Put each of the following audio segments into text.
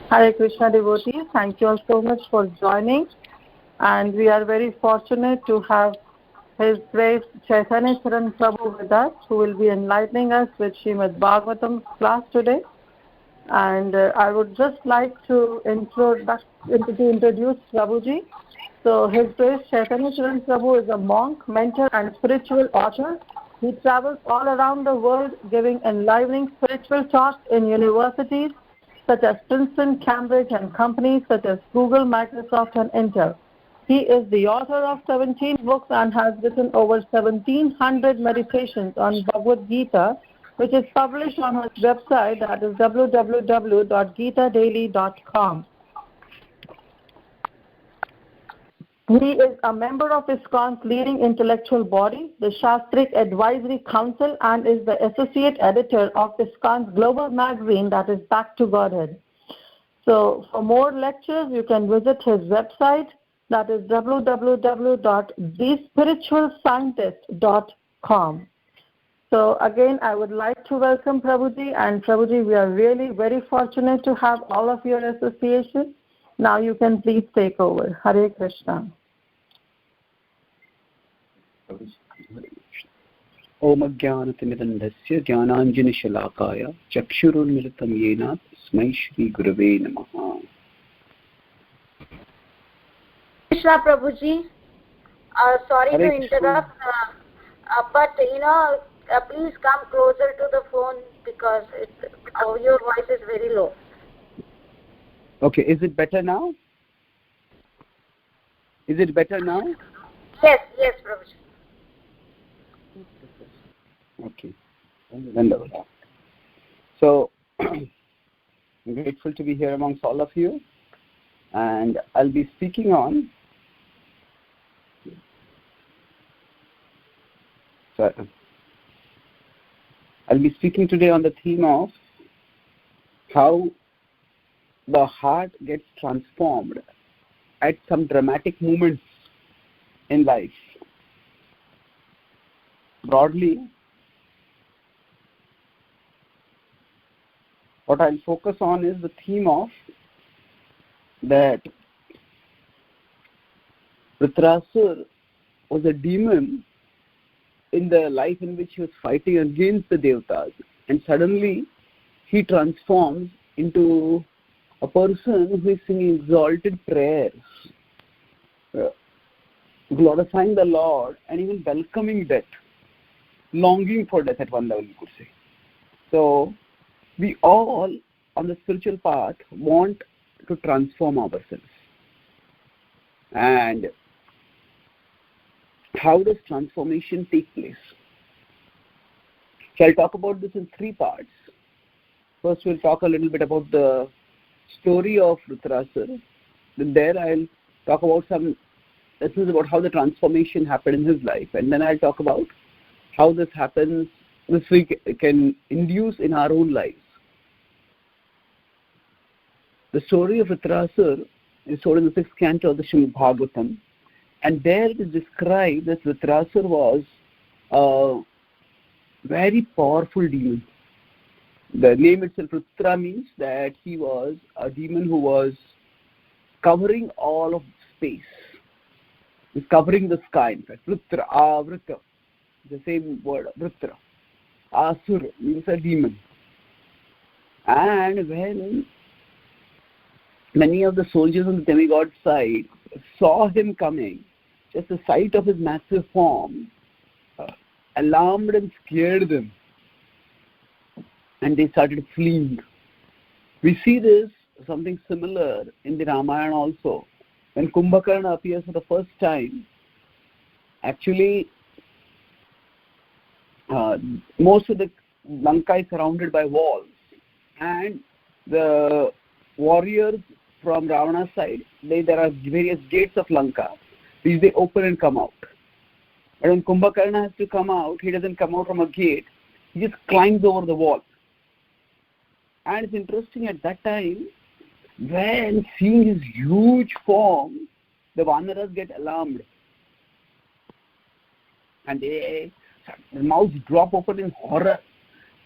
Hare Krishna devotees, thank you all so much for joining, and we are very fortunate to have His Grace Chaitanya Charan Prabhu with us, who will be enlightening us with Srimad Bhagavatam class today. And I would just like to introduce Prabhuji. So His Grace Chaitanya Charan Prabhu is a monk, mentor and spiritual author. He travels all around the world giving enlivening spiritual talks in universities such as Princeton, Cambridge, and companies such as Google, Microsoft, and Intel. He is the author of 17 books and has written over 1,700 meditations on Bhagavad Gita, which is published on his website, that is www.gitadaily.com. He is a member of ISKCON's leading intellectual body, the Shastric Advisory Council, and is the associate editor of ISKCON's global magazine, that is Back to Godhead. So for more lectures, you can visit his website, that is thespiritualscientist.com. So again, I would like to welcome Prabhuji, and Prabhuji, we are really very fortunate to have all of your association. Now you can please take over. Hare Krishna. Om Ajnanatimidandasya Jnananjanashalakaya Chakshurunmilitam Yena Tasmai Shri Gurave Namaha. Krishna Prabhuji, sorry to interrupt, but please come closer to the phone because your voice is very low. Okay, is it better now? Is it better now? Yes, Prabhuji. Okay. So, I'm grateful to be here amongst all of you, and I'll be speaking on today on the theme of how the heart gets transformed at some dramatic moments in life. Broadly, what I'll focus on is the theme of that Vritrasura was a demon in the life in which he was fighting against the Devatas, and suddenly he transforms into a person who is singing exalted prayers, glorifying the Lord and even welcoming death, longing for death at one level, you could say. So we all on the spiritual path want to transform ourselves. And how does transformation take place? So I'll talk about this in three parts. First, we'll talk a little bit about the story of Vritrasura. Then there I'll talk about some lessons about how the transformation happened in his life. And then I'll talk about how this happens, this we can induce in our own lives. The story of Vritrasura is told in the 6th canto of the Srimad Bhagavatam. And there it is described that Vritrasura was a very powerful demon. The name itself, Vritra, means that he was a demon who was covering all of space. He's covering the sky, in fact. Vritra, Avrita, the same word, Vritra. Asur means a demon. And when many of the soldiers on the demigod side saw him coming, just the sight of his massive form alarmed and scared them, and they started fleeing. We see this, something similar in the Ramayana also. When Kumbhakarna appears for the first time, actually most of the Lanka is surrounded by walls, and the warriors from Ravana's side, there are various gates of Lanka. These they open and come out. But when Kumbhakarna has to come out, he doesn't come out from a gate. He just climbs over the wall. And it's interesting, at that time, when seeing his huge form, the Vanaras get alarmed. And their mouths drop open in horror,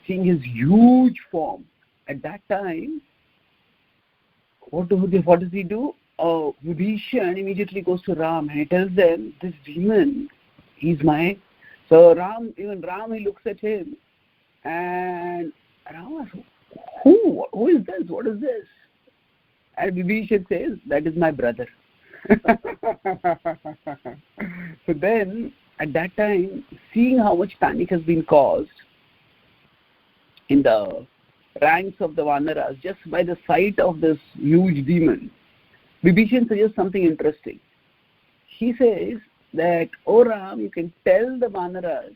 seeing his huge form. At that time, what does he do? Vibhishan immediately goes to Ram and he tells them, this demon, he's my... So even Ram, he looks at him and Ram asks, who is this? What is this? And Vibhishan says, that is my brother. So then, at that time, seeing how much panic has been caused in the ranks of the Vanaras just by the sight of this huge demon, Vibhishan suggests something interesting. He says that, O Ram, you can tell the Vanaras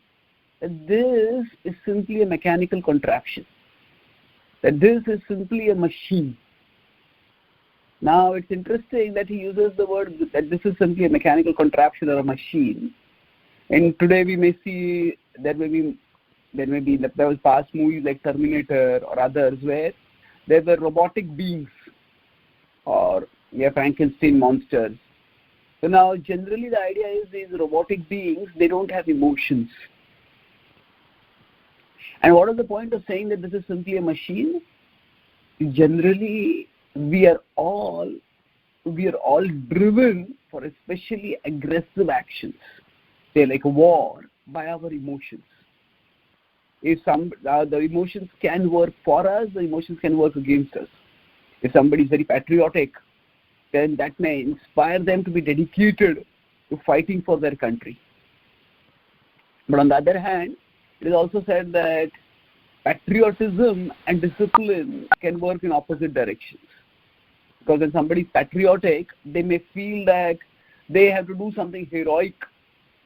that this is simply a mechanical contraption, that this is simply a machine. Now, it's interesting that he uses the word that this is simply a mechanical contraption or a machine. And today we may see there was past movies like Terminator or others where there were robotic beings or Frankenstein monsters. So now generally the idea is these robotic beings, they don't have emotions. And what is the point of saying that this is simply a machine? Generally we are all driven for especially aggressive actions, say like a war, by our emotions. If the emotions can work for us, the emotions can work against us. If somebody is very patriotic, then that may inspire them to be dedicated to fighting for their country. But on the other hand, it is also said that patriotism and discipline can work in opposite directions. Because when somebody is patriotic, they may feel that they have to do something heroic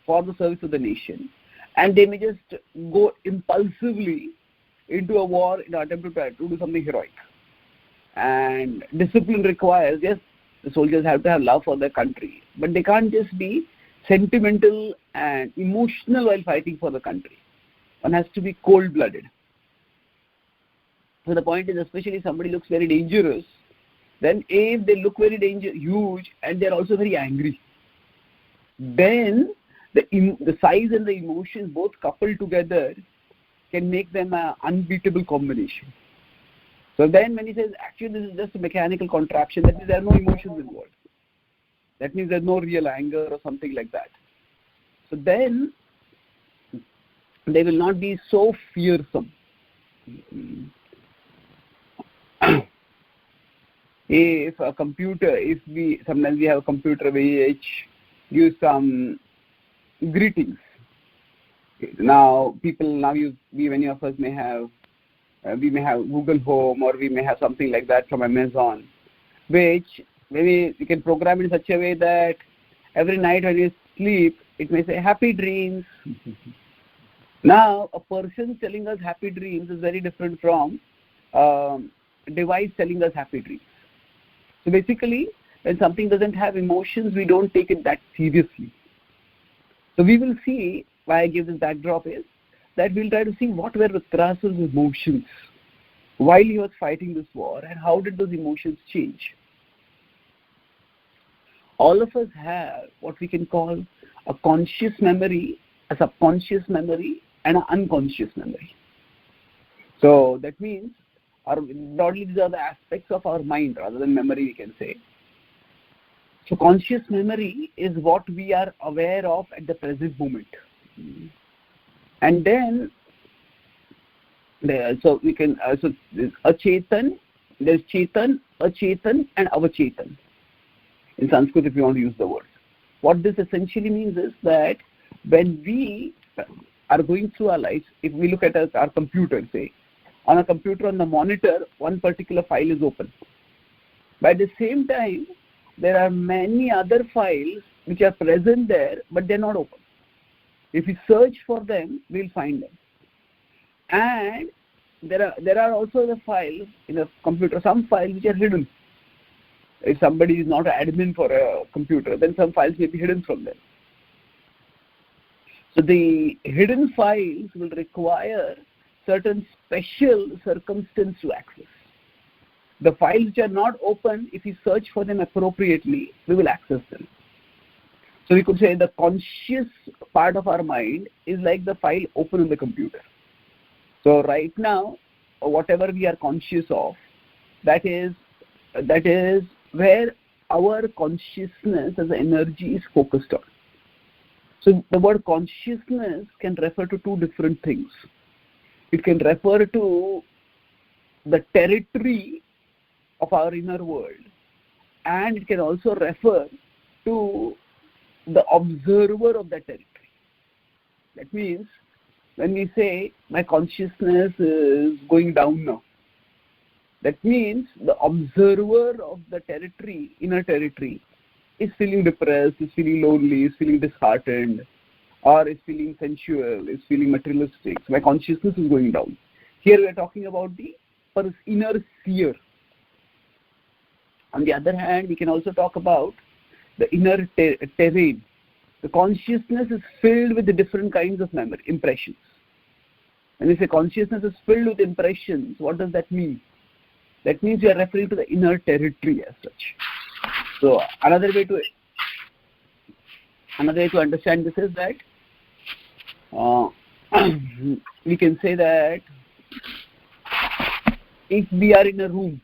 for the service of the nation. And they may just go impulsively into a war in an attempt to do something heroic. And discipline requires, yes, the soldiers have to have love for their country, but they can't just be sentimental and emotional while fighting for the country. One has to be cold-blooded. So the point is, especially if somebody looks very dangerous, then if they look very huge and they're also very angry, then the size and the emotions both coupled together can make them an unbeatable combination. So then when he says, actually this is just a mechanical contraption, that means there are no emotions involved. That means there's no real anger or something like that. So then they will not be so fearsome. If a computer, sometimes we have a computer which gives some greetings. Now many of us may have, we may have Google Home or we may have something like that from Amazon, which maybe we can program in such a way that every night when you sleep, it may say happy dreams. Now, a person telling us happy dreams is very different from a device telling us happy dreams. So basically, when something doesn't have emotions, we don't take it that seriously. So we will see, why I give this backdrop is, that we'll try to see what were Vritrasur's emotions while he was fighting this war and how did those emotions change. All of us have what we can call a conscious memory, a subconscious memory, and an unconscious memory. So that means, broadly these are the aspects of our mind rather than memory, we can say. So conscious memory is what we are aware of at the present moment. And then, so we can, so there's Chetan, Achetan, and Avachetan. In Sanskrit, if you want to use the word. What this essentially means is that when we are going through our lives, if we look at our computer, say, on a computer, on the monitor, one particular file is open. But at the same time, there are many other files which are present there, but they're not open. If we search for them, we'll find them. And there are also the files in a computer, some files which are hidden. If somebody is not an admin for a computer, then some files may be hidden from them. So the hidden files will require certain special circumstance to access. The files which are not open, if we search for them appropriately, we will access them. So we could say the conscious part of our mind is like the file open in the computer. So right now, whatever we are conscious of, that is that is where our consciousness as energy is focused on. So the word consciousness can refer to two different things. It can refer to the territory of our inner world, and it can also refer to the observer of that territory. That means when we say my consciousness is going down now, that means the observer of the territory, inner territory, is feeling depressed, is feeling lonely, is feeling disheartened, or is feeling sensual, is feeling materialistic. So my consciousness is going down. Here we are talking about the inner sphere. On the other hand, we can also talk about the inner terrain. The consciousness is filled with the different kinds of memory, impressions. When we say consciousness is filled with impressions, what does that mean? That means we are referring to the inner territory as such. So another way to understand this is that we can say that if we are in a room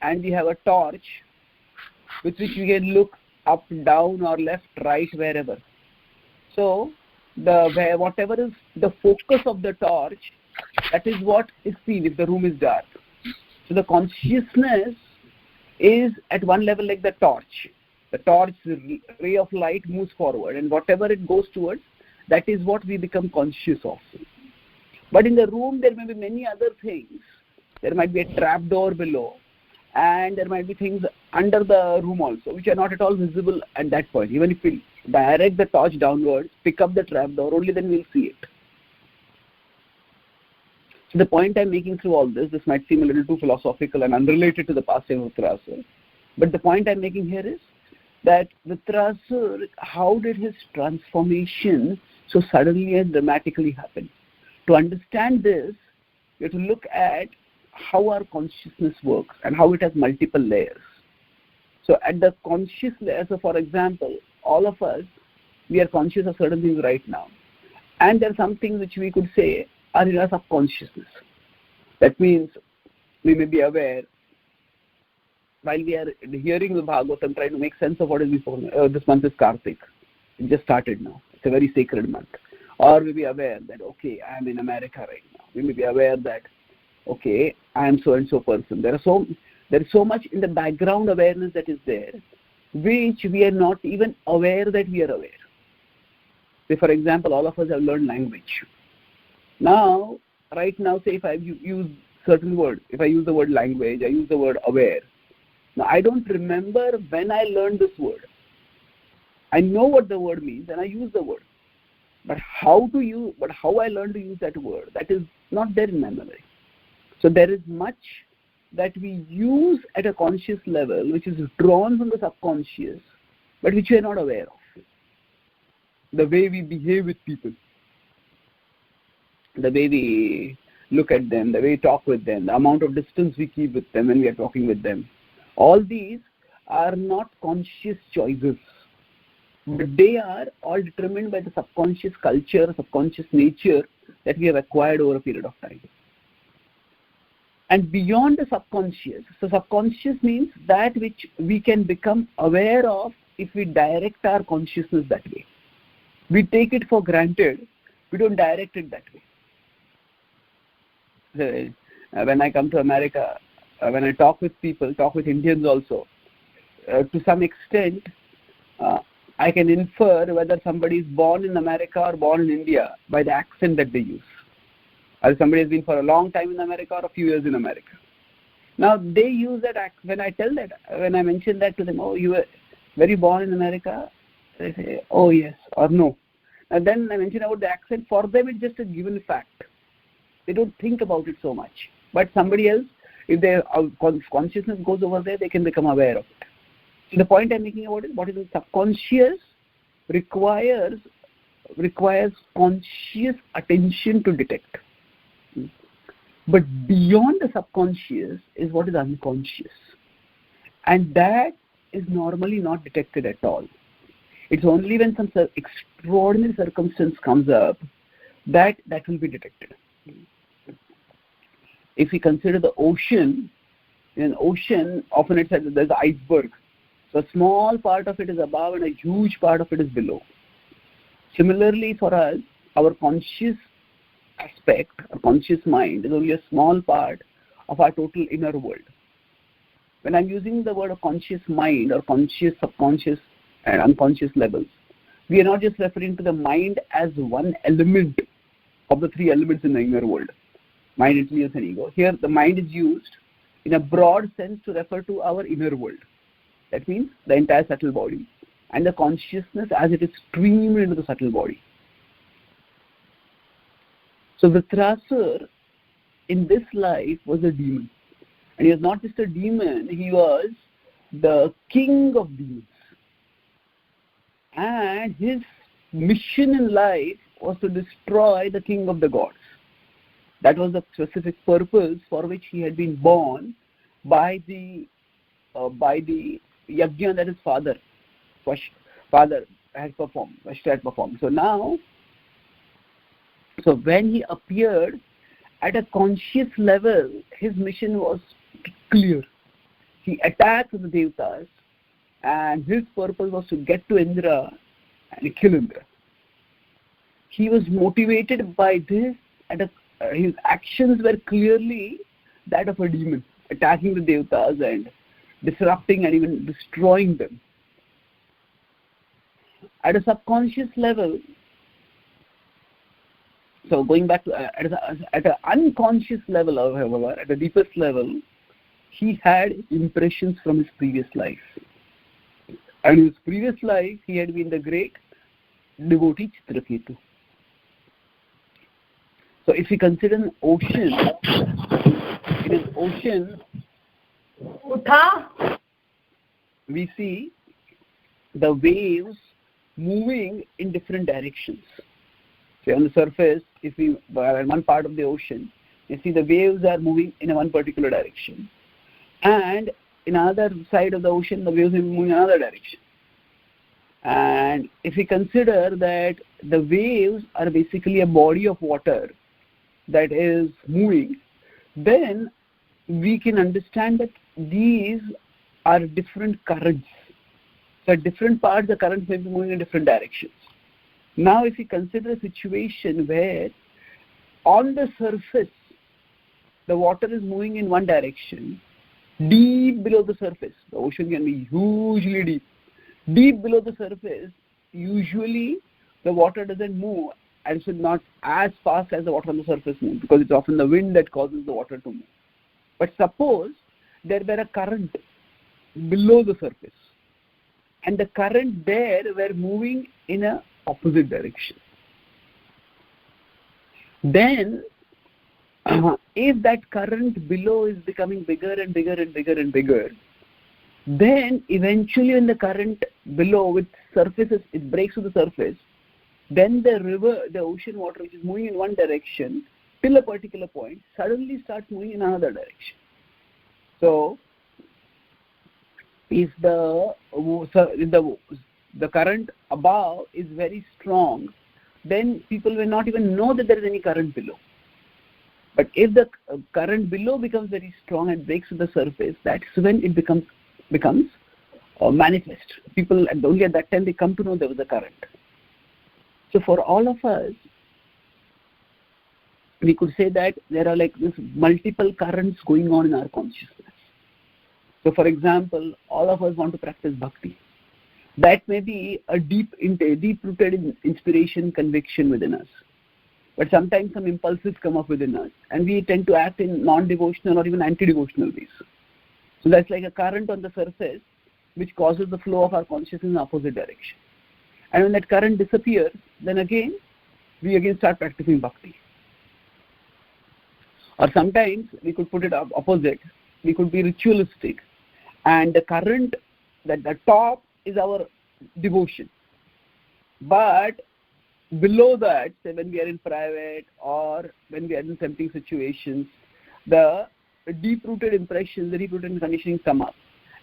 and we have a torch with which we can look up, down, or left, right, wherever. So whatever is the focus of the torch, that is what is seen if the room is dark. So the consciousness is at one level like the torch. The torch ray of light moves forward, and whatever it goes towards, that is what we become conscious of. But in the room, there may be many other things. There might be a trapdoor below, and there might be things under the room also, which are not at all visible at that point. Even if we direct the torch downwards, pick up the trapdoor, only then we'll see it. So the point I'm making through all this might seem a little too philosophical and unrelated to the pastime of Vritrasura. But the point I'm making here is that Vritrasura, how did his transformation so suddenly and dramatically happen? To understand this, we have to look at how our consciousness works and how it has multiple layers. So at the conscious layer, so for example, all of us, we are conscious of certain things right now. And there are some things which we could say are in our subconsciousness. That means we may be aware while we are hearing the Bhagavatam, trying to make sense of what is before. This month is Kartik. It just started now. It's a very sacred month. Or we be aware that, okay, I am in America right now. We may be aware that, okay, I am so-and-so person. There is so much in the background awareness that is there, which we are not even aware that we are aware. Say, for example, all of us have learned language. Now, right now, say if I use certain word, if I use the word language, I use the word aware. Now, I don't remember when I learned this word. I know what the word means and I use the word. But how I learned to use that word, that is not there in my memory. So there is much that we use at a conscious level, which is drawn from the subconscious, but which we are not aware of. The way we behave with people, the way we look at them, the way we talk with them, the amount of distance we keep with them when we are talking with them. All these are not conscious choices, but they are all determined by the subconscious culture, subconscious nature that we have acquired over a period of time. And beyond the subconscious, so subconscious means that which we can become aware of if we direct our consciousness that way. We take it for granted, we don't direct it that way. When I come to America, when I talk with people, talk with Indians also, to some extent, I can infer whether somebody is born in America or born in India by the accent that they use. Or somebody has been for a long time in America or a few years in America. Now they use that accent. When I mention that to them, oh, you were you born in America? They say, oh yes or no. And then I mention about the accent. For them, it's just a given fact. They don't think about it so much. But somebody else, if their consciousness goes over there, they can become aware of it. So the point I'm making about it, what is the subconscious requires conscious attention to detect. But beyond the subconscious is what is unconscious. And that is normally not detected at all. It's only when some extraordinary circumstance comes up that will be detected. If we consider the ocean, In an ocean, often it's said that there's an iceberg. So a small part of it is above and a huge part of it is below. Similarly, for us, our conscious aspect, our conscious mind, is only a small part of our total inner world. When I'm using the word of conscious mind or conscious, subconscious, and unconscious levels, we are not just referring to the mind as one element of the three elements in the inner world, mind, intelligence, and ego. Here, the mind is used in a broad sense to refer to our inner world. That means the entire subtle body and the consciousness as it is streamed into the subtle body. So Vritrasur in this life was a demon. And he was not just a demon, he was the king of demons. And his mission in life was to destroy the king of the gods. That was the specific purpose for which he had been born by the yajna that his father had performed, Vashta had performed. So when he appeared at a conscious level, his mission was clear. He attacked the Devatas, and his purpose was to get to Indra and kill Indra. He was motivated by this, and his actions were clearly that of a demon, attacking the Devatas and disrupting and even destroying them. At a subconscious level, so going back to at an unconscious level, however, at the deepest level, he had impressions from his previous life. And in his previous life, he had been the great devotee Chitraketu. So if we consider an ocean, in an ocean, we see the waves moving in different directions. So on the surface, if we are in one part of the ocean, you see the waves are moving in one particular direction. And in another side of the ocean, the waves are moving in another direction. And if we consider that the waves are basically a body of water that is moving, then we can understand that these are different currents. So at different parts, the currents may be moving in different directions. Now, if we consider a situation where on the surface, the water is moving in one direction, deep below the surface, the ocean can be hugely deep. Deep below the surface, usually the water doesn't move, and so not as fast as the water on the surface moves, because it's often the wind that causes the water to move. But suppose there were a current below the surface, and the current there were moving in a opposite direction. Then, if that current below is becoming bigger and bigger and bigger and bigger, then eventually when the current below with surfaces, it breaks to the surface, then the river, the ocean water, which is moving in one direction till a particular point, suddenly starts moving in another direction. So, if the current above is very strong, then people will not even know that there is any current below. But if the current below becomes very strong and breaks to the surface, that's when it becomes manifest. People only at that time they come to know there was a current. So for all of us, we could say that there are like this multiple currents going on in our consciousness. So for example, all of us want to practice bhakti. That may be a deep-rooted inspiration, conviction within us. But sometimes some impulses come up within us, and we tend to act in non-devotional or even anti-devotional ways. So that's like a current on the surface which causes the flow of our consciousness in the opposite direction. And when that current disappears, then again, we again start practicing bhakti. Or sometimes we could put it opposite. We could be ritualistic. And the current, that the top is our devotion. But below that, say when we are in private or when we are in tempting situations, the deep-rooted impressions, the deep-rooted conditioning come up.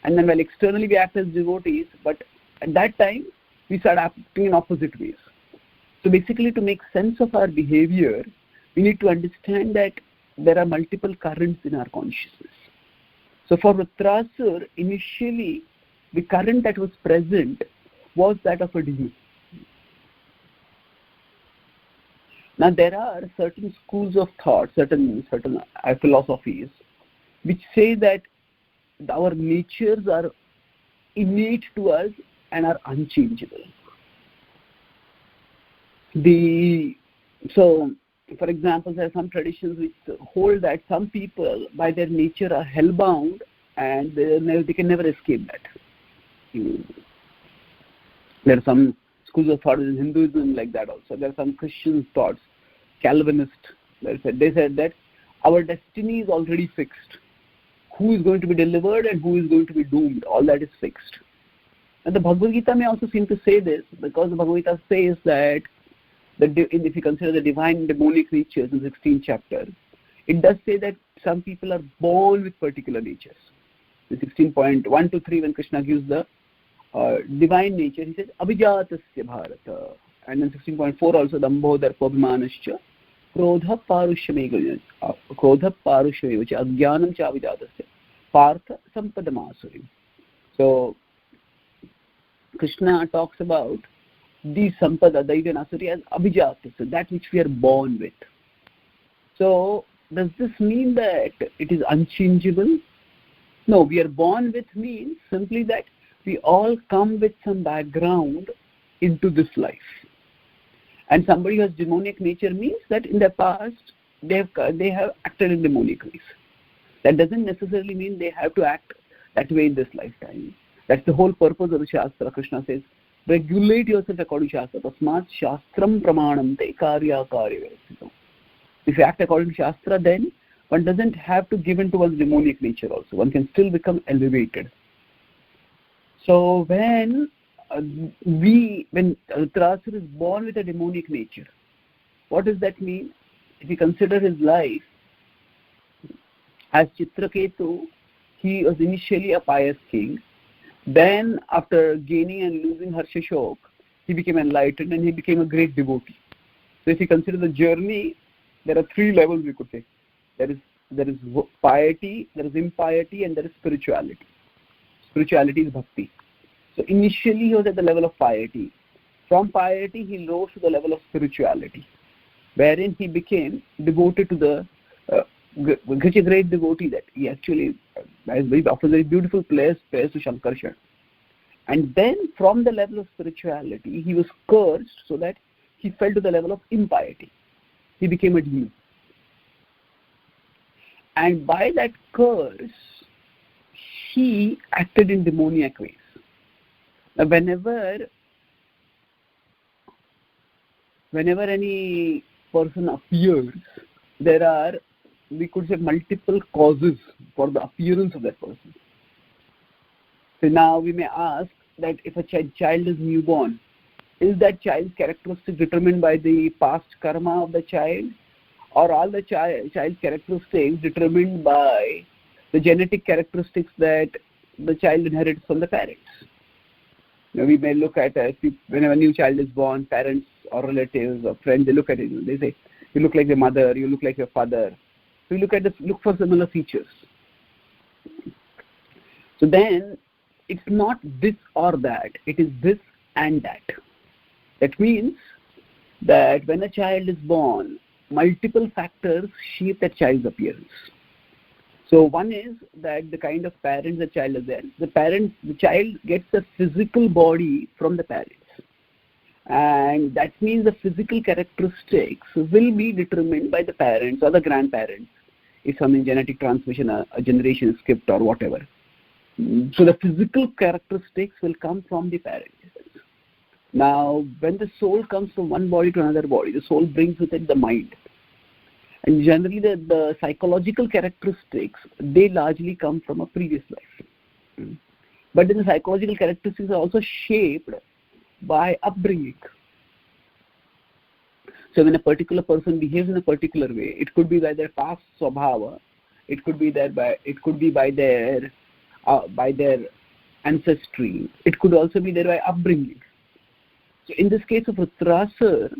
And then while externally we act as devotees, but at that time, we start acting in opposite ways. So basically, to make sense of our behavior, we need to understand that there are multiple currents in our consciousness. So for Vritrasur, initially, the current that was present was that of a demon. Now there are certain schools of thought, certain philosophies, which say that our natures are innate to us and are unchangeable. So, for example, there are some traditions which hold that some people, by their nature, are hellbound and they can never escape that. There are some schools of thought in Hinduism like that also. There are some Christian thoughts, Calvinist. They said that our destiny is already fixed. Who is going to be delivered and who is going to be doomed, all that is fixed. And the Bhagavad Gita may also seem to say this, because the Bhagavad Gita says that if you consider the divine and demonic natures in the 16th chapter, it does say that some people are born with particular natures. The 16.1 to 3, when Krishna gives the divine nature, he says, Abhijatasya Bharata. And then 16.4 also, Dambho Darpo Abhimanascha, Krodha Parushyameva, Ajnanam Cha Abhijatasya, Partha Sampadamasuri. So, Krishna talks about the Sampada, Daivya and Asuri as Abhijatasya, that which we are born with. So, does this mean that it is unchangeable? No, we are born with means simply that we all come with some background into this life. And somebody who has demonic nature means that in the past they have acted in demonic ways. That doesn't necessarily mean they have to act that way in this lifetime. That's the whole purpose of the Shastra. Krishna says, regulate yourself according to Shastra. Tasmat Shastram Pramanam Te Karya Karya. If you act according to Shastra, then one doesn't have to give in to one's demonic nature also. One can still become elevated. So when Vritrasur is born with a demonic nature, what does that mean? If you consider his life, as Chitraketu, he was initially a pious king. Then after gaining and losing Harshashok, he became enlightened and he became a great devotee. So if you consider the journey, there are 3 levels, we could say. There is piety, there is impiety, and there is spirituality. Spirituality is bhakti. So initially he was at the level of piety. From piety he rose to the level of spirituality, wherein he became devoted to the such a great devotee that he actually offers very beautiful prayers to Shankarshan. And then from the level of spirituality he was cursed so that he fell to the level of impiety. He became a demon. And by that curse, he acted in demoniac ways. Now, whenever any person appears, there are, we could say, multiple causes for the appearance of that person. So now we may ask that if a child is newborn, is that child's characteristic determined by the past karma of the child, or all the child's characteristics determined by the genetic characteristics that the child inherits from the parents? Now we may look at whenever a new child is born, parents or relatives or friends, they look at it, they say, you look like your mother, you look like your father. So we look for similar features. So then it's not this or that, it is this and that. That means that when a child is born, multiple factors shape that child's appearance. So one is that the kind of parents the child is there. The child gets a physical body from the parents. And that means the physical characteristics will be determined by the parents or the grandparents. If some genetic transmission, a generation is skipped or whatever. So the physical characteristics will come from the parents. Now, when the soul comes from one body to another body, the soul brings with it the mind. And generally the psychological characteristics, they largely come from a previous life. But then the psychological characteristics are also shaped by upbringing. So when a particular person behaves in a particular way, it could be by their past swabhava, it could be by their ancestry, it could also be there by upbringing. So in this case of Vritrasur,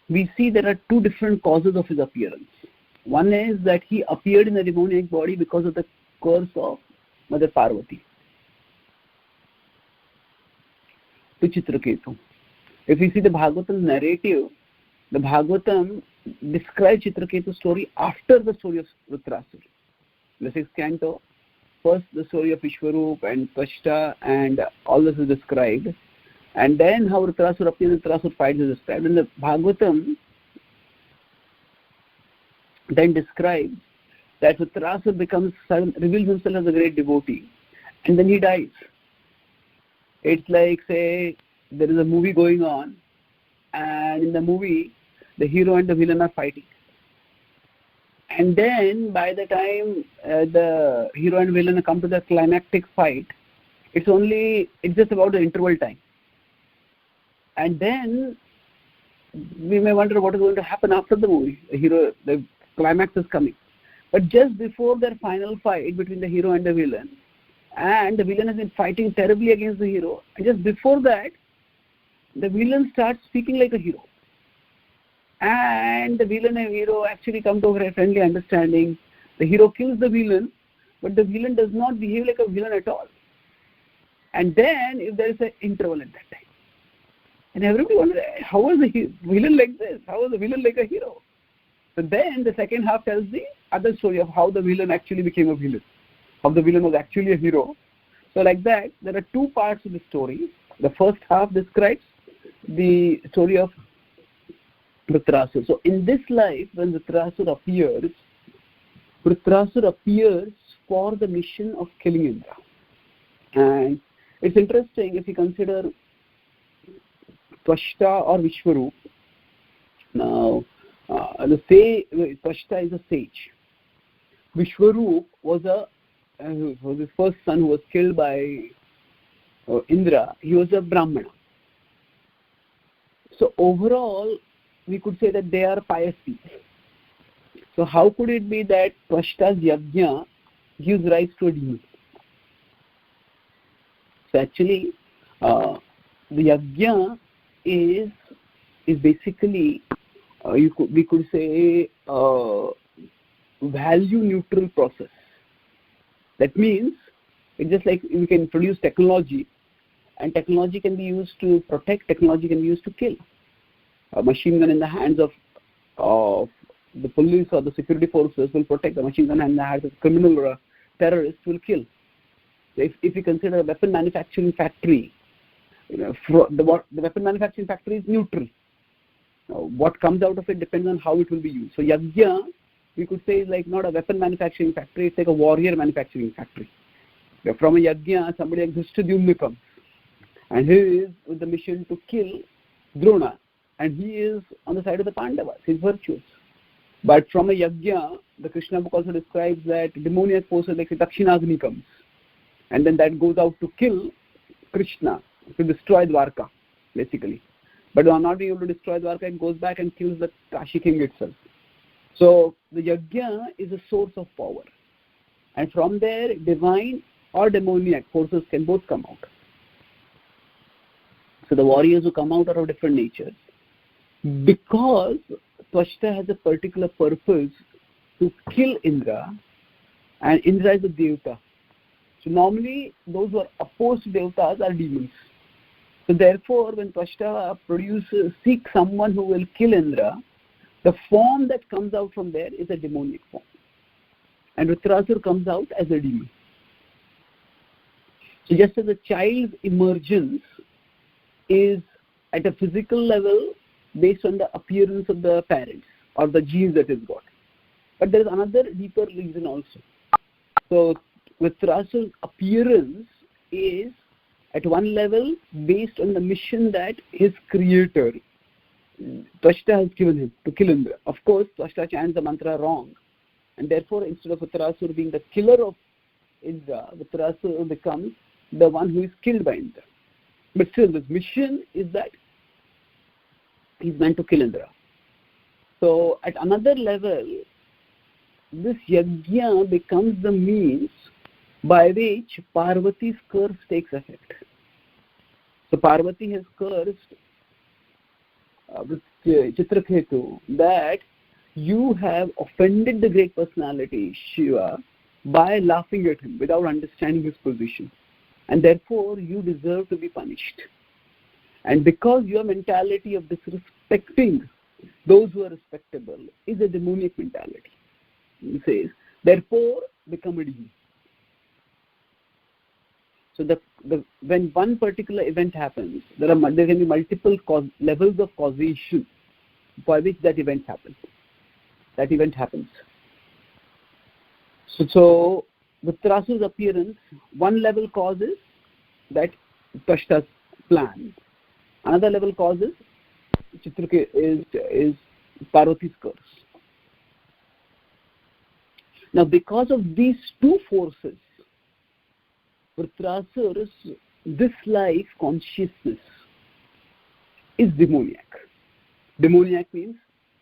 we see there are 2 different causes of his appearance. One is that he appeared in a demoniac body because of the curse of Mother Parvati to Chitraketu. If you see the Bhagavatam narrative, the Bhagavatam describes Chitraketu's story after the story of Vritrasur. The 6th canto, first the story of Vishwarup and Tvashta and all this is described, and then how Vritrasur appears and Vritrasur fights is described. And the Bhagavatam then describes that Vritrasur reveals himself as a great devotee, and then he dies. It's like, say, there is a movie going on, and in the movie, the hero and the villain are fighting. And then, by the time the hero and villain come to the climactic fight, it's just about the interval time. And then, we may wonder what is going to happen after the movie. The climax is coming. But just before their final fight between the hero and the villain has been fighting terribly against the hero, and just before that, the villain starts speaking like a hero. And the villain and hero actually come to a friendly understanding. The hero kills the villain, but the villain does not behave like a villain at all. And then, if there is an interval at that time, and everybody wonders, how was the villain like this? How was the villain like a hero? So then, the second half tells the other story of how the villain actually became a villain, how the villain was actually a hero. So like that, there are two parts of the story. The first half describes the story of Vritrasur. So in this life, when Vritrasur appears for the mission of killing Indra. And it's interesting if you consider Tvashta or Vishwarup. Now, Tvashta is a sage. Vishwarup was his first son who was killed by Indra. He was a Brahmana. So overall, we could say that they are pious people. So how could it be that Tvashta's yajna gives rise to a demon? So actually, the yajna is basically, we could say, value neutral process. That means it's just like we can produce technology, and technology can be used to protect, technology can be used to kill. A machine gun in the hands of the police or the security forces will protect. The machine gun in the hands of a criminal or a terrorist will kill. So if you consider a weapon manufacturing factory, the weapon manufacturing factory is neutral. What comes out of it depends on how it will be used. So yajna, we could say, is like not a weapon manufacturing factory, it's like a warrior manufacturing factory. From a yajna, somebody like Dhristadyumna comes, and he is with the mission to kill Drona, and he is on the side of the Pandavas, he's virtuous. But from a yajna, the Krishna book also describes that demoniac forces like Dakshinagni comes, and then that goes out to kill Krishna, to destroy Dwarka, basically. But while not being able to destroy Dwarka, it goes back and kills the Kashi king itself. So the yajna is a source of power. And from there, divine or demoniac forces can both come out. So the warriors who come out are of different natures. Because Tvashta has a particular purpose to kill Indra, and Indra is a Devata. So normally, those who are opposed to Devatas are demons. So therefore, when Tvashta seeks someone who will kill Indra, the form that comes out from there is a demonic form. And Vritrasur comes out as a demon. So just as a child's emergence is at a physical level based on the appearance of the parents or the genes that is got. But there is another deeper reason also. So Vritrasur's appearance is at one level based on the mission that his creator, Tvashta, has given him to kill Indra. Of course, Tvashta chants the mantra wrong, and therefore instead of Vritrasur being the killer of Indra, Vritrasur becomes the one who is killed by Indra. But still, this mission is that he's meant to kill Indra. So at another level, this yajna becomes the means by which Parvati's curse takes effect. So Parvati has cursed with Chitraketu that you have offended the great personality, Shiva, by laughing at him without understanding his position. And therefore, you deserve to be punished. And because your mentality of disrespecting those who are respectable is a demonic mentality. He says, therefore, become a demon. So when one particular event happens, there can be multiple levels of causation by which that event happens. So Vritrasu's appearance, one level causes that Twashta's plan. Another level causes is Parvati's curse. Now, because of these two forces, Vritrasu's this life consciousness is demoniac. Demoniac means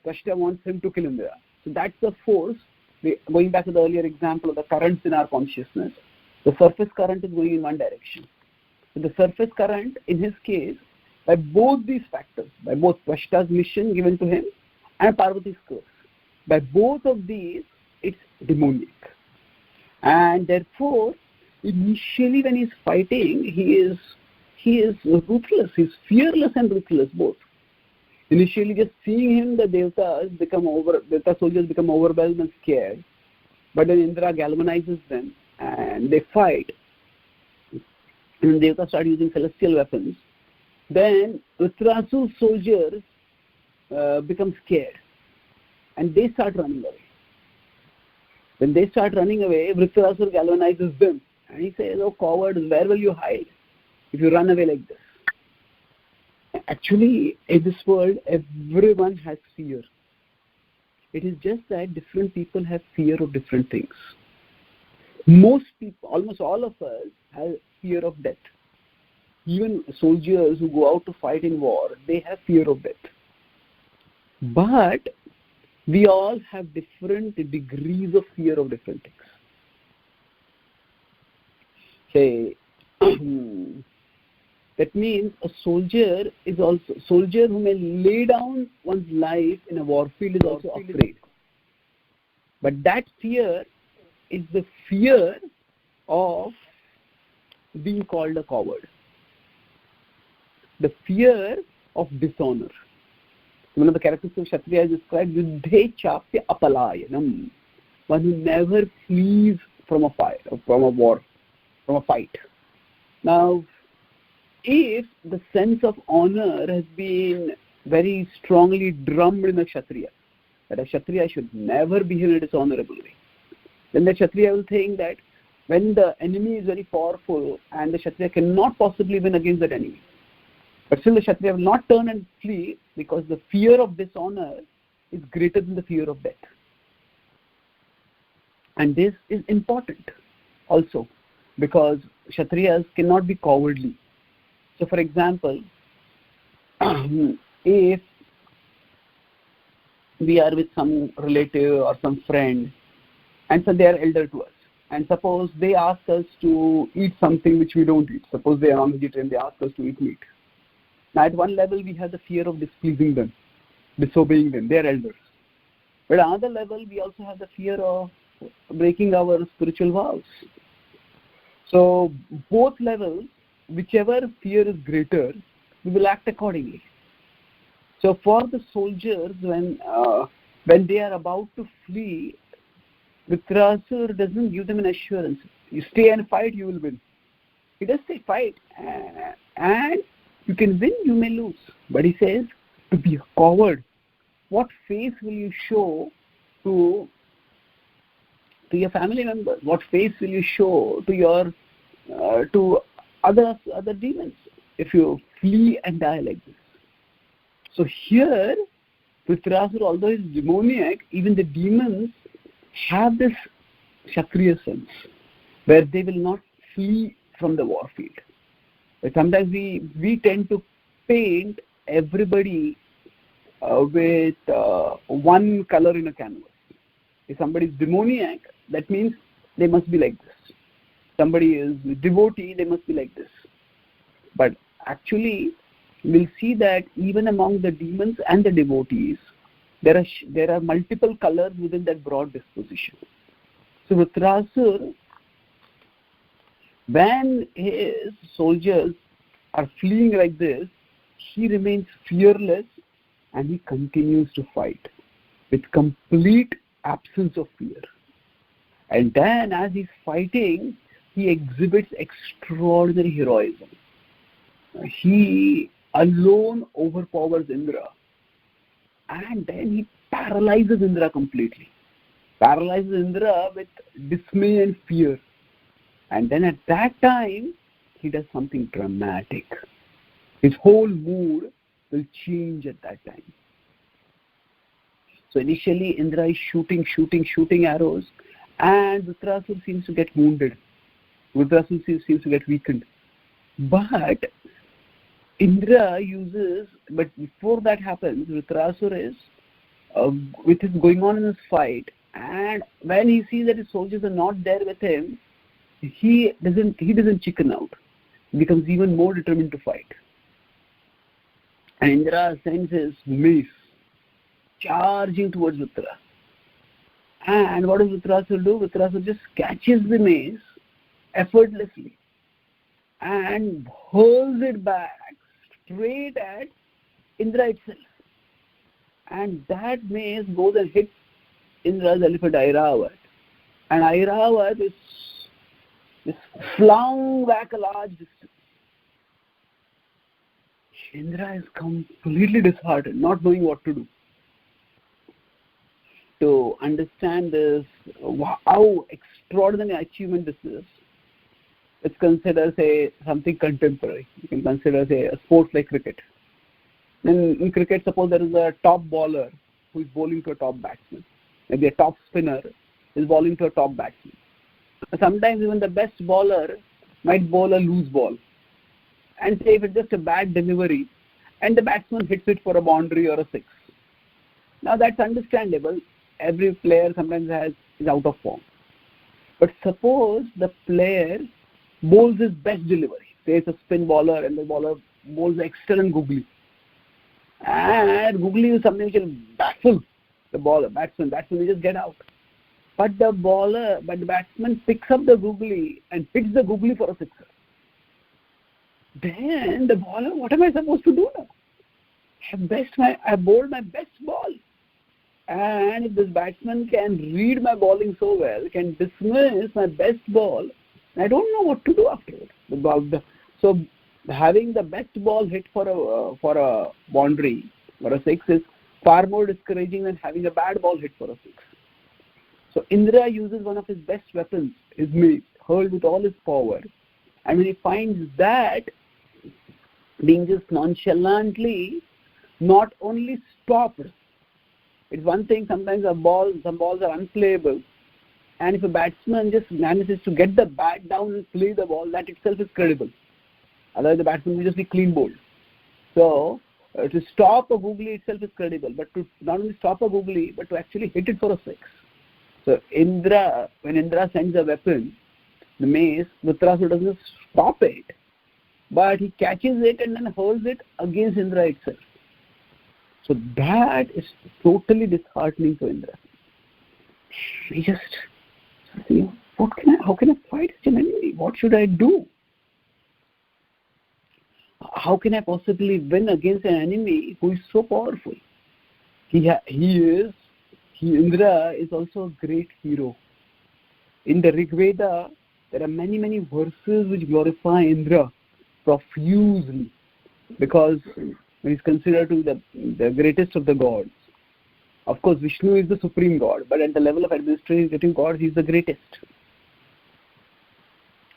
Twashta wants him to kill Indra. So that's the force. Going back to the earlier example of the currents in our consciousness, the surface current is going in one direction. So the surface current, in his case, by both these factors, by both Twashta's mission given to him and Parvati's curse, by both of these, it's demonic. And therefore, initially when he's fighting, he is ruthless. He's fearless and ruthless both. Initially, just seeing him, the Devata soldiers become overwhelmed and scared. But then Indra galvanizes them and they fight. And Devata start using celestial weapons. Then Vritrasu's soldiers become scared and they start running away. When they start running away, Vritrasu galvanizes them and he says, "Oh cowards, where will you hide if you run away like this?" Actually, in this world, everyone has fear. It is just that different people have fear of different things. Most people, almost all of us, have fear of death. Even soldiers who go out to fight in war, they have fear of death. But we all have different degrees of fear of different things. Say, that means a soldier who may lay down one's life in a war field is also afraid. But that fear is the fear of being called a coward. The fear of dishonor. One of the characteristics of Kshatriya is described, Yuddhe chapya apalayanam. One who never flees from a fight, from a war, from a fight. Now, if the sense of honor has been very strongly drummed in a Kshatriya, that a Kshatriya should never behave in a dishonorable way, then the Kshatriya will think that when the enemy is very powerful and the Kshatriya cannot possibly win against that enemy, but still the Kshatriya will not turn and flee because the fear of dishonor is greater than the fear of death. And this is important also because Kshatriyas cannot be cowardly. So for example, if we are with some relative or some friend and so they are elder to us, and suppose they ask us to eat something which we don't eat, suppose they are non-vegetarian, they ask us to eat meat. Now at one level we have the fear of displeasing them, disobeying them, they are elders. But at another level we also have the fear of breaking our spiritual vows. So both levels, whichever fear is greater, we will act accordingly. So for the soldiers, when they are about to flee, Vritrasur doesn't give them an assurance. You stay and fight, you will win. He does say fight, and you can win, you may lose. But he says, to be a coward, what face will you show to your family members? What face will you show to your to other demons if you flee and die like this? So here, Vritrasur, although he is demoniac, even the demons have this Kshatriya sense where they will not flee from the war field. But sometimes we tend to paint everybody with one color in a canvas. If somebody is demoniac, that means they must be like this. Somebody is devotee, they must be like this. But actually, we'll see that even among the demons and the devotees, there are multiple colors within that broad disposition. So Vritrasur, when his soldiers are fleeing like this, he remains fearless and he continues to fight with complete absence of fear. And then as he's fighting, he exhibits extraordinary heroism. He alone overpowers Indra, and then he paralyzes Indra completely. Paralyzes Indra with dismay and fear. And then at that time, he does something dramatic. His whole mood will change at that time. So initially, Indra is shooting arrows, and Vritrasur seems to get wounded. Vritrasur seems to get weakened. But Indra uses, but before that happens, Vritrasur is with his going on in this fight, and when he sees that his soldiers are not there with him, he doesn't chicken out. He becomes even more determined to fight. And Indra sends his mace charging towards Vritra. And what does Vritrasur do? Vritrasur just catches the mace effortlessly and hurls it back straight at Indra itself. And that mace goes and hits Indra's elephant Airavat. And Airavat is flung back a large distance. Indra is completely disheartened, not knowing what to do. To understand this, how extraordinary achievement this is, let's consider, say, something contemporary. You can consider, say, a sport like cricket. In cricket, suppose there is a top bowler who is bowling to a top batsman. Maybe a top spinner is bowling to a top batsman. Sometimes even the best bowler might bowl a loose ball. And say if it's just a bad delivery and the batsman hits it for a boundary or a six. Now that's understandable. Every player sometimes is out of form. But suppose the player bowls his best delivery. Say it's a spin bowler and the bowler bowls excellent googly. And googly is something which will baffle the batsman. Batsman will just get out. But the batsman picks up the googly and hits the googly for a sixer. Then the bowler, what am I supposed to do now? I bowled my best ball. And if this batsman can read my bowling so well, can dismiss my best ball, I don't know what to do afterwards. So having the best ball hit for a boundary, for a six, is far more discouraging than having a bad ball hit for a six. So Indra uses one of his best weapons, his mace, hurled with all his power. And when he finds that being just nonchalantly not only stopped, it's one thing, sometimes some balls are unplayable, and if a batsman just manages to get the bat down and play the ball, that itself is credible. Otherwise the batsman will just be clean bowled. So to stop a googly itself is credible, but to not only stop a googly, but to actually hit it for a six. So when Indra sends a weapon, the mace, Vritrasur doesn't stop it, but he catches it and then hurls it against Indra itself. So that is totally disheartening to Indra. He just, how can I fight such an enemy? What should I do? How can I possibly win against an enemy who is so powerful? Indra is also a great hero. In the Rig Veda, there are many, many verses which glorify Indra profusely, because he is considered to be the greatest of the gods. Of course, Vishnu is the supreme god, but at the level of administrative gods, he is the greatest.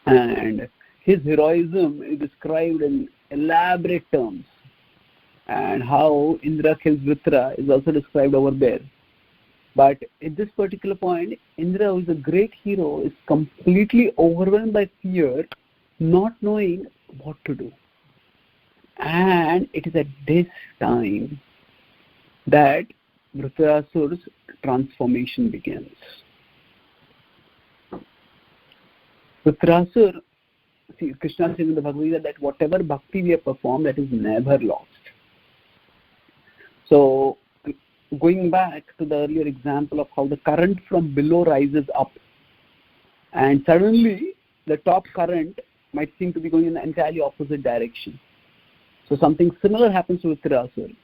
And his heroism is described in elaborate terms. And how Indra kills Vritra is also described over there. But at this particular point, Indra, who is a great hero, is completely overwhelmed by fear, not knowing what to do. And it is at this time that Vritrasur's transformation begins. Vritrasur, see, Krishna says in the Bhagavad Gita that whatever bhakti we have performed, that is never lost. So, going back to the earlier example of how the current from below rises up, and suddenly the top current might seem to be going in the entirely opposite direction. So something similar happens to Vritrasura.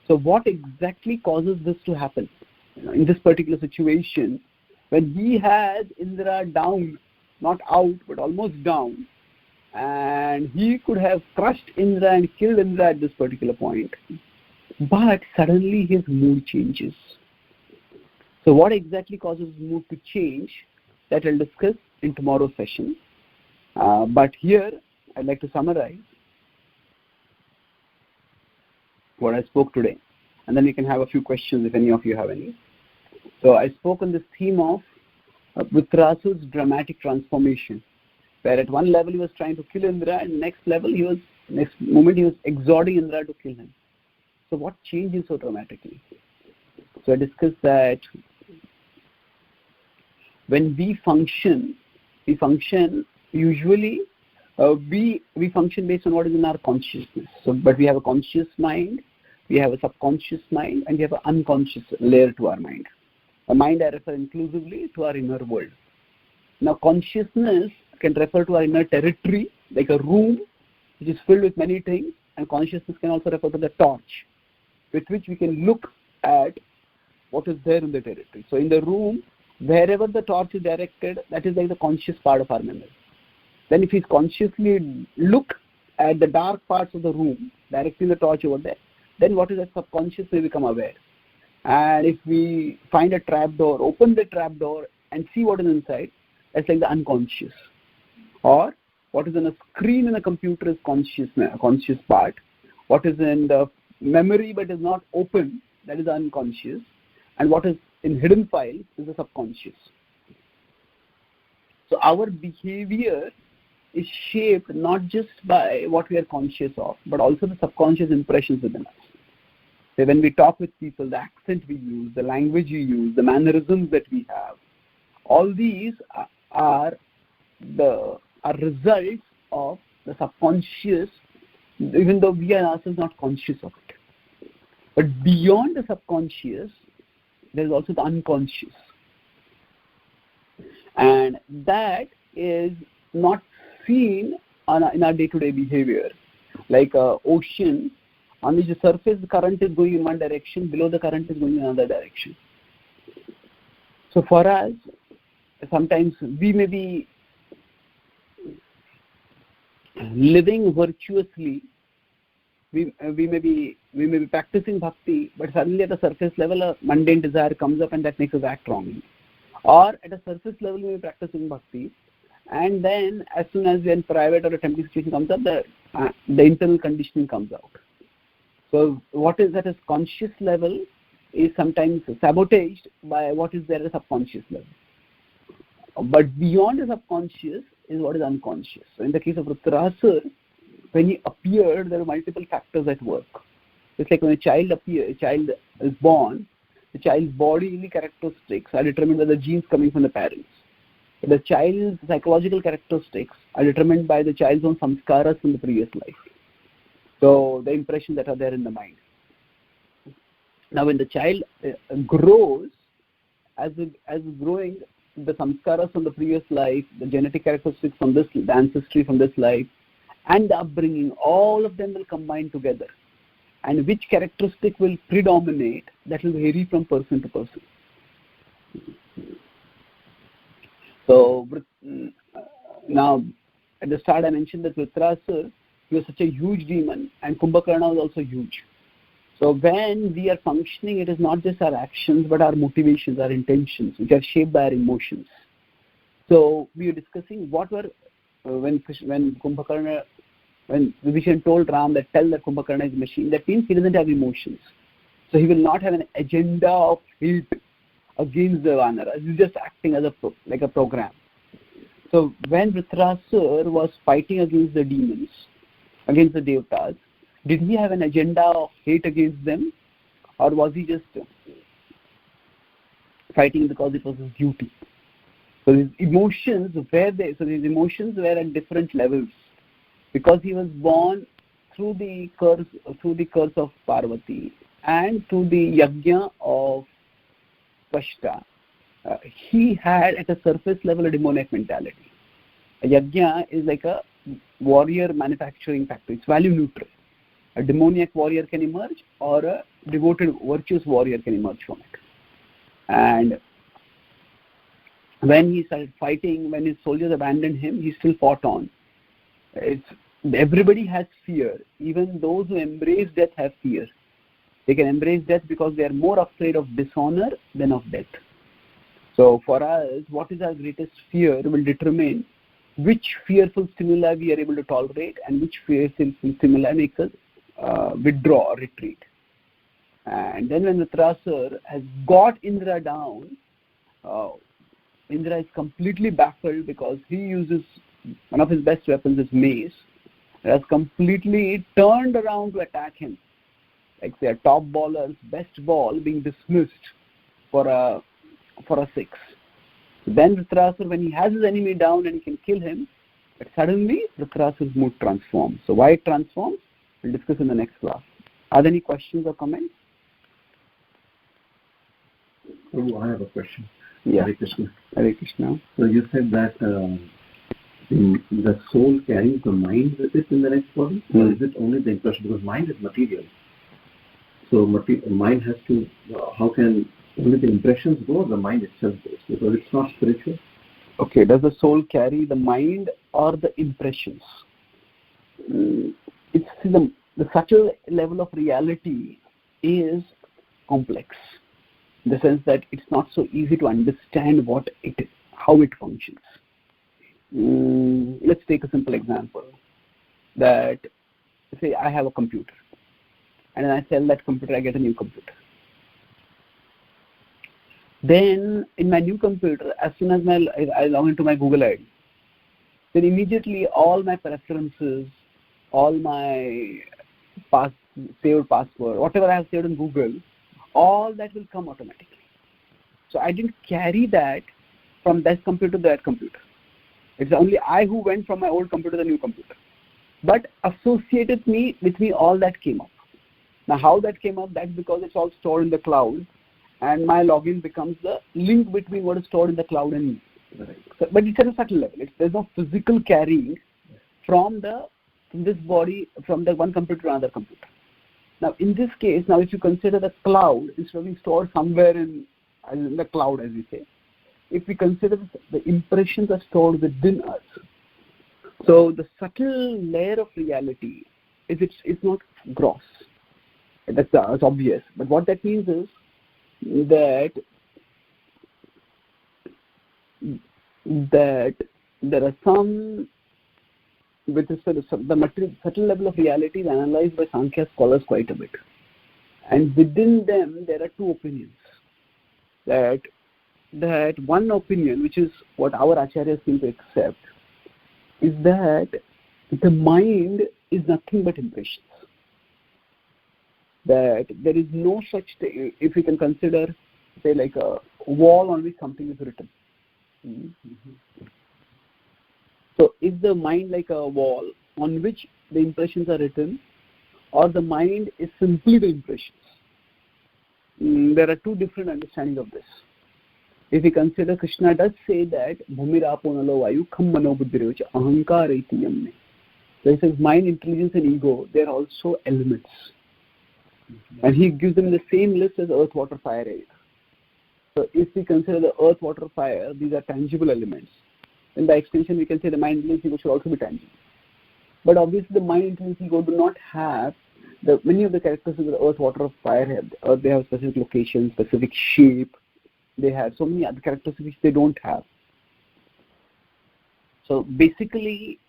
So what exactly causes this to happen? In this particular situation, when he had Indra down, not out, but almost down, and he could have crushed Indra and killed Indra at this particular point, but suddenly his mood changes. So what exactly causes his mood to change, that I'll discuss in tomorrow's session. But here, I'd like to summarize what I spoke today, and then we can have a few questions if any of you have any. So I spoke on this theme of Vritrasura's dramatic transformation, where at one level he was trying to kill Indra, and next moment he was exhorting Indra to kill him. So what changes so dramatically? So I discussed that when we function usually we function based on what is in our consciousness. So, but we have a conscious mind, we have a subconscious mind, and we have an unconscious layer to our mind. A mind I refer inclusively to our inner world. Now, consciousness can refer to our inner territory, like a room which is filled with many things, and consciousness can also refer to the torch, with which we can look at what is there in the territory. So in the room, wherever the torch is directed, that is like the conscious part of our memory. Then if we consciously look at the dark parts of the room, directing the torch over there, then what is that subconscious will become aware. And if we find a trap door, open the trap door and see what is inside, that's like the unconscious. Or what is in a screen in a computer is a conscious part. What is in the memory but is not open, that is the unconscious. And what is in hidden files is the subconscious. So our behavior is shaped not just by what we are conscious of, but also the subconscious impressions within us. So when we talk with people, the accent we use, the language we use, the mannerisms that we have, all these are results of the subconscious, even though we are ourselves not conscious of it. But beyond the subconscious, there is also the unconscious. And that is not seen in our day-to-day behavior. Like an ocean, on which the surface the current is going in one direction, below the current is going in another direction. So for us, sometimes we may be living virtuously, we may be practicing bhakti, but suddenly at a surface level a mundane desire comes up and that makes us act wrongly. Or at a surface level we may be practicing bhakti, and then as soon as we are in private or a temporary situation comes up, the internal conditioning comes out. So what is at a conscious level is sometimes sabotaged by what is there at a subconscious level. But beyond the subconscious is what is unconscious. So in the case of Vritrasura, when he appeared, there were multiple factors at work. It's like when a child is born, the child's bodily characteristics are determined by the genes coming from the parents. The child's psychological characteristics are determined by the child's own samskaras from the previous life. So the impressions that are there in the mind. Now when the child grows, as growing, the samskaras from the previous life, the genetic characteristics from this, the ancestry from this life, and the upbringing, all of them will combine together. And which characteristic will predominate, that will vary from person to person. So now at the start I mentioned that Vritrasura, he was such a huge demon, and Kumbhakarna was also huge. So when we are functioning, it is not just our actions but our motivations, our intentions, which are shaped by our emotions. So we were discussing what were when Kumbhakarna, when Vibhishan told Ram that tell that Kumbhakarna is a machine, that means he doesn't have emotions. So he will not have an agenda of hate against the Vanaras. He's just acting as like a program. So when Vritrasura was fighting against the demons, against the Devatas, did he have an agenda of hate against them, or was he just fighting because it was his duty? So his emotions were there. So his emotions were at different levels, because he was born through the curse of Parvati and through the yajna of Tvashta. he had at a surface level a demoniac mentality. A yajna is like a warrior manufacturing factory. It's value neutral. A demoniac warrior can emerge, or a devoted, virtuous warrior can emerge from it. And when he started fighting, when his soldiers abandoned him, he still fought on. Everybody has fear. Even those who embrace death have fear. They can embrace death because they are more afraid of dishonor than of death. So for us, what is our greatest fear will determine which fearful stimuli we are able to tolerate and which fearful stimuli makes us withdraw or retreat. And then when Vritrasura has got Indra down, Indra is completely baffled because he uses one of his best weapons is mace. He has completely turned around to attack him. Like say a top baller's best ball being dismissed for a 6. Then Vritrasura, when he has his enemy down and he can kill him, but suddenly Vritrasura's mood transforms. So why it transforms, we'll discuss in the next class. Are there any questions or comments? Oh, I have a question. Yeah. Hare Krishna. Hare Krishna. So you said that the soul carries the mind with it in the next body, or is it only the impression? Because mind is material. So mind has to, how can only the impressions go, or the mind itself goes? Because it's not spiritual. Okay, does the soul carry the mind or the impressions? It's the subtle level of reality is complex, in the sense that it's not so easy to understand how it functions. Let's take a simple example. That say I have a computer, and then I sell that computer, I get a new computer. Then in my new computer, as soon as I log into my Google ID, then immediately all my preferences, all my saved password, whatever I have saved in Google, all that will come automatically. So I didn't carry that from that computer to that computer. It's only I who went from my old computer to the new computer. But associated with me, all that came up. Now how that came up, that's because it's all stored in the cloud, and my login becomes the link between what is stored in the cloud and me. Right. So, but it's at a subtle level. There's no physical carrying from this body, from the one computer to another computer. Now in this case, if you consider the cloud is being stored somewhere in the cloud, as we say, if we consider the impressions are stored within us, so the subtle layer of reality it's not gross. That's obvious. But what that means is that there are some, with respect to the subtle level of reality is analyzed by Sankhya scholars quite a bit. And within them, there are two opinions. That one opinion, which is what our acharyas seem to accept, is that the mind is nothing but impressions. That there is no such thing, if we can consider, say, like a wall on which something is written. Mm-hmm. So is the mind like a wall on which the impressions are written, or the mind is simply the impressions? There are two different understandings of this. If we consider, Krishna does say that Bhumirapo nalo vayu kham mano buddhirevacha ahankar iti yamne. So he says mind, intelligence and ego, they are also elements. And he gives them the same list as earth, water, fire, air. So if we consider the earth, water, fire, these are tangible elements. And by extension, we can say the mind, intelligence, ego should also be tangible. But obviously, the mind, intelligence, ego do not have many of the characteristics of the earth, water, fire have. They have specific location, specific shape. They have so many other characteristics which they don't have. So basically,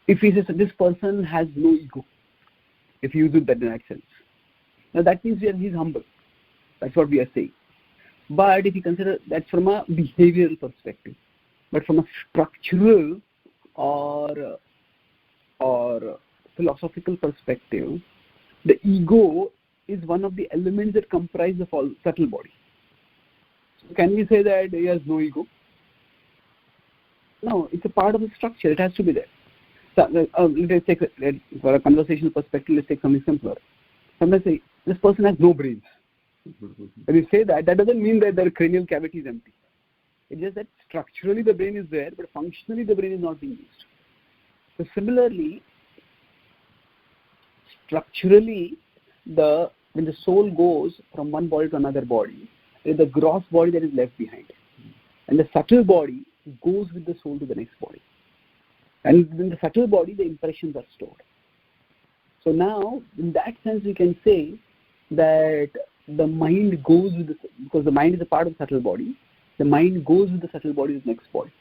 if he says this person has no ego, if you use it in that sense, now that means he's humble. That's what we are saying. But if you consider that from a behavioral perspective, but from a structural or philosophical perspective, the ego is one of the elements that comprise the subtle body. So can we say that he has no ego? No, it's a part of the structure. It has to be there. So, let's take, for a conversational perspective, let's take something simpler. Sometimes say, this person has no brains. When you say that doesn't mean that their cranial cavity is empty. It's just that structurally the brain is there, but functionally the brain is not being used. So similarly, structurally, when the soul goes from one body to another body, it is the gross body that is left behind. And the subtle body goes with the soul to the next body. And in the subtle body, the impressions are stored. So now, in that sense, we can say that the mind goes with because the mind is a part of the subtle body, the mind goes with the subtle body to the next body.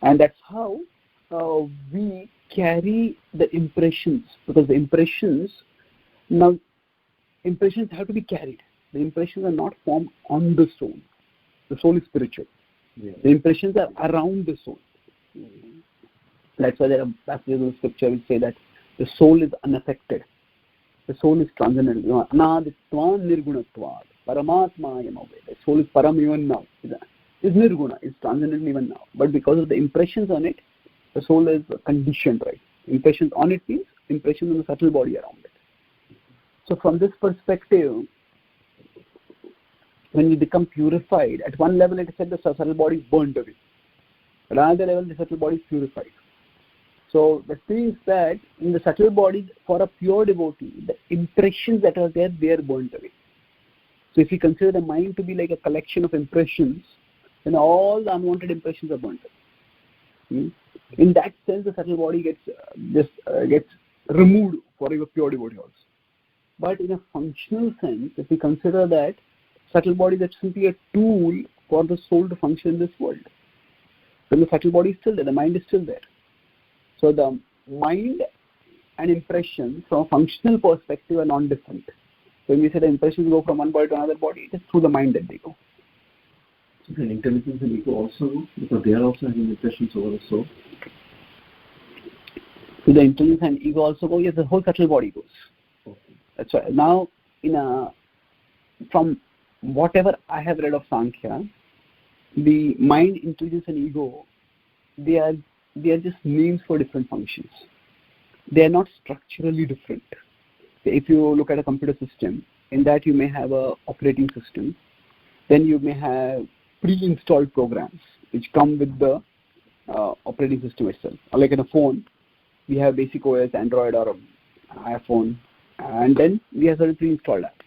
And that's how we carry the impressions, because the impressions have to be carried. The impressions are not formed on the soul. The soul is spiritual. Yeah. The impressions are around the soul. That's why there are passages in scripture which say that the soul is unaffected. The soul is transcendental. Anaditvam nirgunatvad. Paramatma yamave. The soul is param even now. It's nirguna. It's transcendental even now. But because of the impressions on it, the soul is conditioned, right? Impressions on it means impressions on the subtle body around it. So from this perspective, when you become purified, at one level it is said the subtle body is burnt away. At another level, the subtle body is purified. So that means that in the subtle body, for a pure devotee, the impressions that are there, they are burnt away. So if you consider the mind to be like a collection of impressions, then all the unwanted impressions are burnt away. In that sense, the subtle body gets removed for a pure devotee also. But in a functional sense, if we consider that subtle body is simply a tool for the soul to function in this world, then the subtle body is still there, the mind is still there. So the mind and impression from a functional perspective are non-different. So when we say the impressions go from one body to another body, it is through the mind that they go. So can intelligence and ego also go? Because they are also having impressions over the soul. So the intelligence and ego also go? Yes, the whole subtle body goes. Okay. That's why now from whatever I have read of Sankhya, the mind, intelligence and ego, they are just names for different functions. They are not structurally different. If you look at a computer system, in that you may have a operating system, then you may have pre-installed programs which come with the operating system itself. Or like in a phone, we have basic OS, Android or iPhone, and then we have certain pre-installed apps.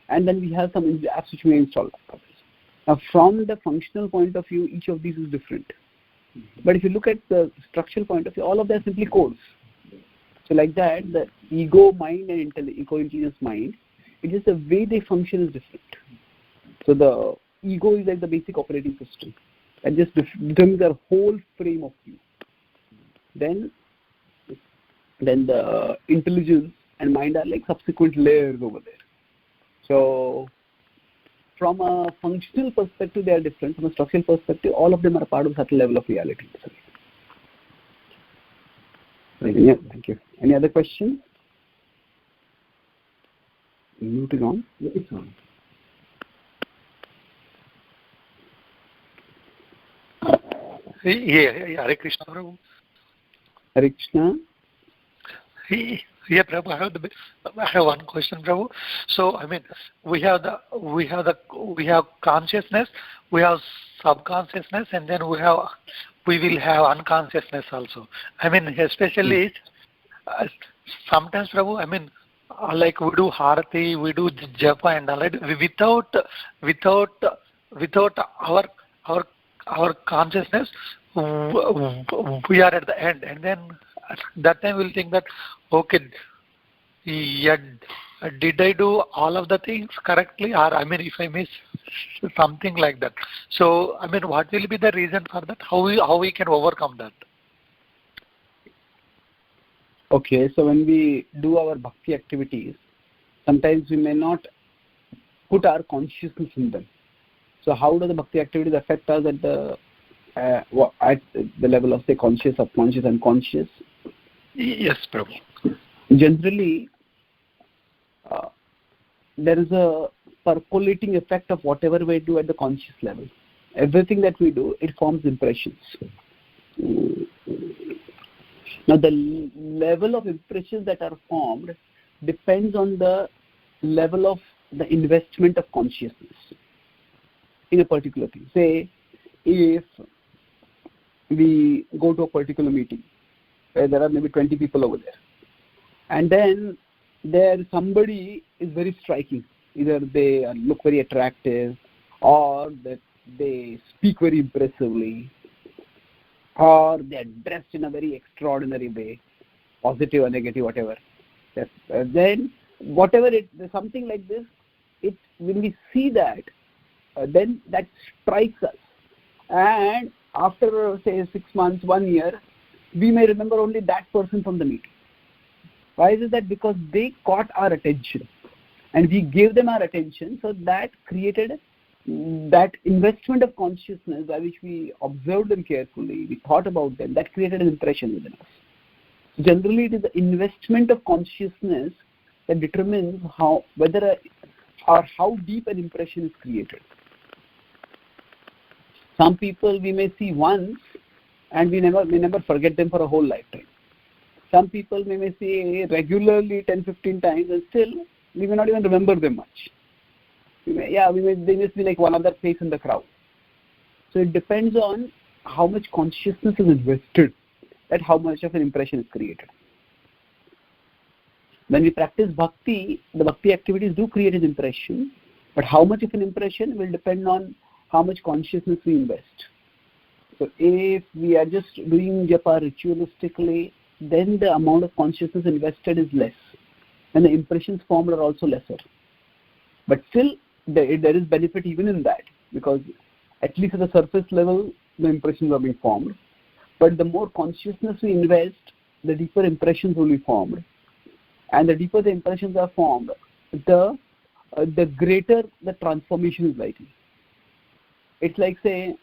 And then we have some apps which we install. Now from the functional point of view, each of these is different. But if you look at the structural point of view, all of them are simply codes. So like that, the ego mind and ego-intelligence mind, it is the way they function is different. So the ego is like the basic operating system. And just determines their whole frame of view. Then the intelligence and mind are like subsequent layers over there. So from a functional perspective, they are different. From a structural perspective, all of them are a part of the subtle level of reality. Thank you. Any other questions? Moving on. Yeah, it's on. Hare Krishna, Prabhu. Hare Krishna. Yeah, Prabhu, I have one question, Prabhu. So, I mean, we have consciousness, we have subconsciousness, and then we will have unconsciousness also. I mean, especially sometimes, Prabhu, I mean, like we do Harati, we do Japa and all that, without our consciousness, we are at the end, and then at that time we'll think that, okay, yeah, did I do all of the things correctly, or I mean, if I miss something like that. So, I mean, what will be the reason for that? How we can overcome that? Okay, so when we do our bhakti activities, sometimes we may not put our consciousness in them. So how do the bhakti activities affect us at the level of, say, conscious, subconscious, and conscious? Yes, Prabhu. Generally, there is a percolating effect of whatever we do at the conscious level. Everything that we do, it forms impressions. Now, the level of impressions that are formed depends on the level of the investment of consciousness in a particular thing. Say, if we go to a particular meeting where there are maybe 20 people over there, and then there somebody is very striking. Either they look very attractive, or that they speak very impressively, or they are dressed in a very extraordinary way, positive or negative, whatever. Then whatever something like this, when we see that, then that strikes us, and after say 6 months, 1 year, we may remember only that person from the meeting. Why is it that? Because they caught our attention and we gave them our attention, so that created that investment of consciousness by which we observed them carefully, we thought about them, that created an impression within us. So generally it is the investment of consciousness that determines how deep an impression is created. Some people we may see once and we never forget them for a whole lifetime. Some people we may see regularly 10-15 times and still we may not even remember them much. They just be like one other face in the crowd. So it depends on how much consciousness is invested, that how much of an impression is created. When we practice bhakti, the bhakti activities do create an impression, but how much of an impression will depend on how much consciousness we invest. So if we are just doing japa ritualistically, then the amount of consciousness invested is less, and the impressions formed are also lesser. But still, there is benefit even in that, because at least at the surface level, the impressions are being formed. But the more consciousness we invest, the deeper impressions will be formed. And the deeper the impressions are formed, the greater the transformation is likely. It's like, say,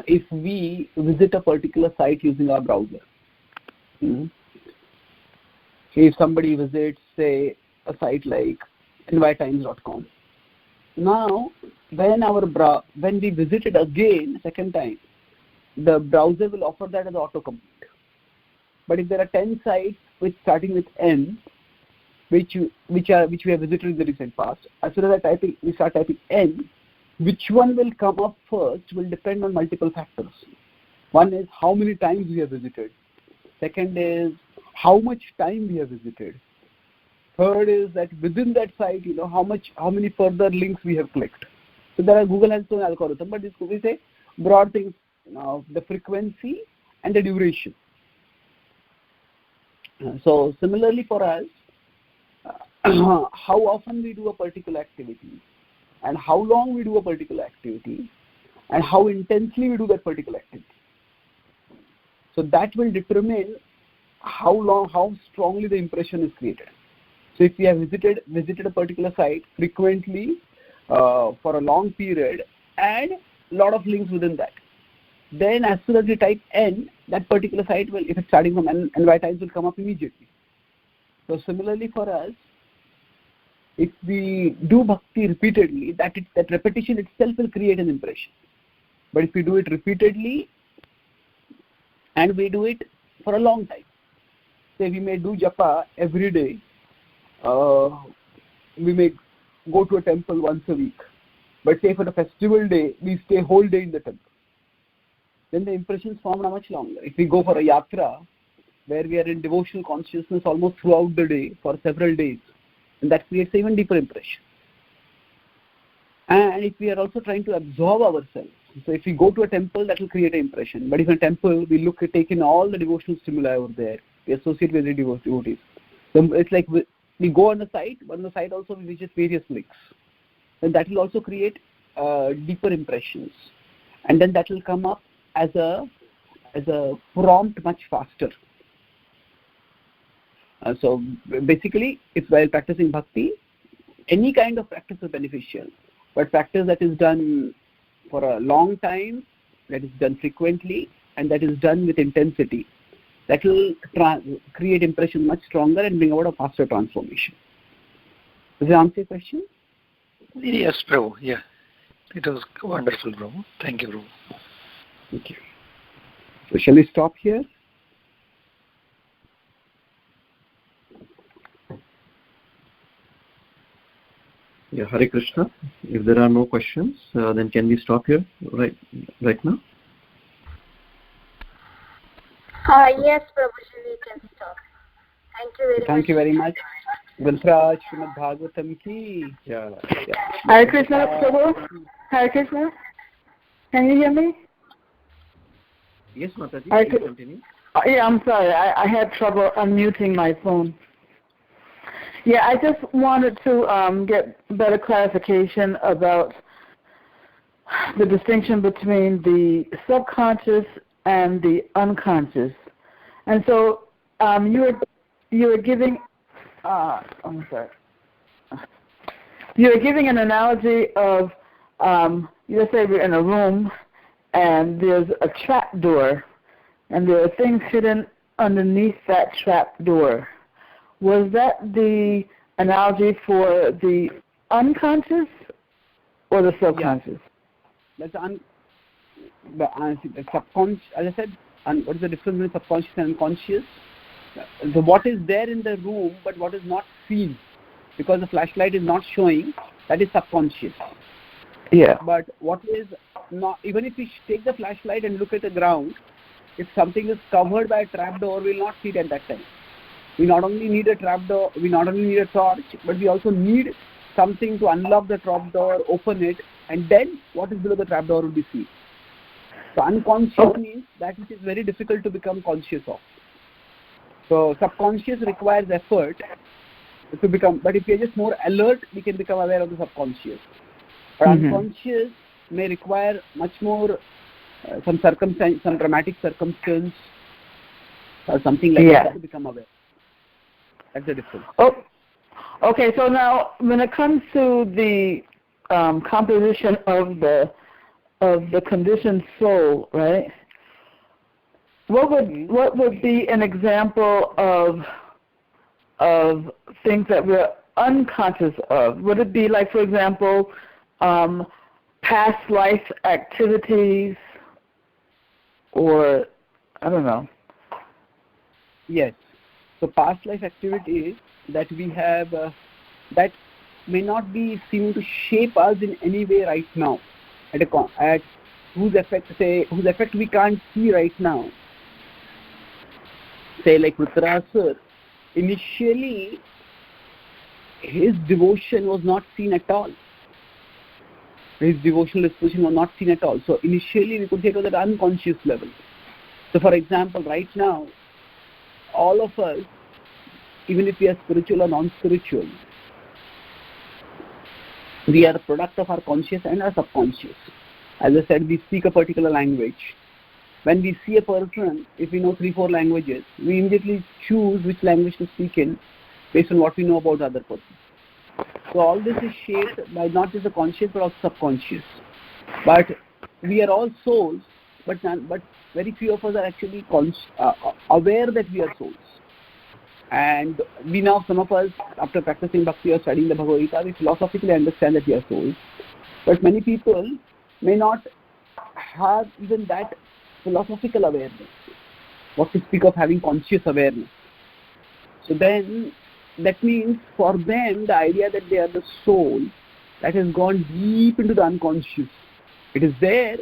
if we visit a particular site using our browser. If somebody visits, say, a site like nytimes.com. Now, when we visit it again, second time, the browser will offer that as autocomplete. But if there are 10 sites starting with N, which we have visited in the recent past, as soon as we start typing N, which one will come up first will depend on multiple factors. One is how many times we have visited. Second is how much time we have visited. Third is that within that site, how many further links we have clicked. So Google has its own algorithm, but we say broad things, the frequency and the duration. So similarly for us, how often we do a particular activity, and how long we do a particular activity, and how intensely we do that particular activity. So that will determine how strongly the impression is created. So if we have visited a particular site frequently for a long period and a lot of links within that, then as soon as we type N, that particular site will, if it's starting from NY Times, will come up immediately. So similarly for us, if we do bhakti repeatedly, that repetition itself will create an impression. But if we do it repeatedly and we do it for a long time, say we may do japa every day, we may go to a temple once a week, but say for the festival day, we stay whole day in the temple. Then the impressions form are much longer. If we go for a yatra, where we are in devotional consciousness almost throughout the day for several days, and that creates an even deeper impression. And if we are also trying to absorb ourselves, so if we go to a temple, that will create an impression. But if in a temple, we take in all the devotional stimuli over there, we associate with the devotees. So it's like we go on the site, but on the site also we visit various links. And that will also create deeper impressions. And then that will come up as a prompt much faster. So basically, if while practicing bhakti, any kind of practice is beneficial, but practice that is done for a long time, that is done frequently, and that is done with intensity, that will create impression much stronger and bring about a faster transformation. Does that answer your question? Yes, Prabhu. Yeah, it was wonderful, Prabhu. Thank you, Prabhu. Thank you. So shall we stop here? Yeah, Hare Krishna. If there are no questions, then can we stop here right now? Yes, Prabhuji, we can stop. Thank you very much. Gulraj, Srimad Bhagavatam ki. Yeah. Hare Krishna, Prabhu. Hare Krishna. Can you hear me? Yes, Mataji. Hare Please continue. Yeah, I'm sorry. I had trouble unmuting my phone. Yeah, I just wanted to get better clarification about the distinction between the subconscious and the unconscious. And so you were giving you were giving an analogy of let's say we're in a room and there's a trap door and there are things hidden underneath that trap door. Was that the analogy for the unconscious or the subconscious? Yeah. That's the subconscious. As I said, what is the difference between subconscious and unconscious? What is there in the room but what is not seen because the flashlight is not showing, that is subconscious. Yeah. But what is not, even if we take the flashlight and look at the ground, if something is covered by a trapdoor, we will not see it at that time. We not only need a trapdoor, we not only need a torch, but we also need something to unlock the trapdoor, open it, and then what is below the trapdoor will be seen. So unconscious means that which is very difficult to become conscious of. So subconscious requires effort to become, but if we are just more alert, we can become aware of the subconscious. But unconscious may require much more some circumstance, some dramatic circumstance or something like that to become aware. That's the difference. Oh, okay. So now, when it comes to the composition of the conditioned soul, right? What would be an example of things that we're unconscious of? Would it be like, for example, past life activities, or I don't know? Yes. So past life activities that we have that may not be seen to shape us in any way right now, at whose effect we can't see right now. Say like Dhritarashtra, initially his devotion was not seen at all. His devotional disposition was not seen at all. So initially we could say it was at unconscious level. So for example, right now, all of us, even if we are spiritual or non-spiritual, we are a product of our conscious and our subconscious. As I said, we speak a particular language. When we see a person, if we know 3-4 languages, we immediately choose which language to speak in based on what we know about the other person. So all this is shaped by not just the conscious but also subconscious. But we are all souls, but very few of us are actually aware that we are souls. And we now, some of us, after practicing bhakti or studying the Bhagavad Gita, we philosophically understand that we are souls. But many people may not have even that philosophical awareness. What to speak of having conscious awareness. So then, that means for them, the idea that they are the soul, that has gone deep into the unconscious. It is there,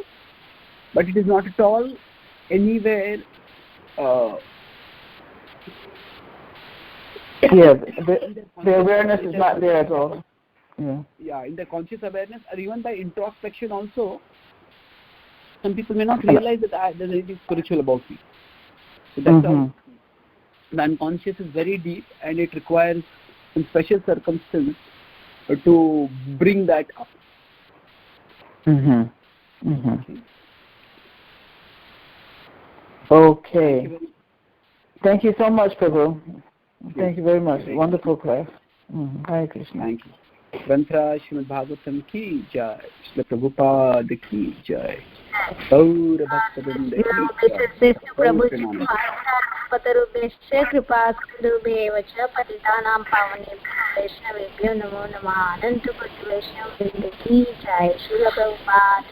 but it is not at all anywhere. The awareness is not there at all. Yeah, in the conscious awareness, or even by introspection also, some people may not realize that there is anything spiritual about me. So that's how the unconscious is very deep, and it requires some special circumstance to bring that up. Okay. Thank you so much, Prabhu. Thank you very much. Wonderful class. Hare Krishna. Thank you. Grantra Srimad Bhagavatam ki jai. Srila Prabhupada ki jai. Gaura Bhakta-vrinda ki jai. Prabhuji Patarubhesya Kripa Sindhubheva Cha Patitanam Pavanebhyo Vaishnavebhyo Namo Namah Ananta Koti Vaishnava Vrinda ki jai. Srila Prabhupada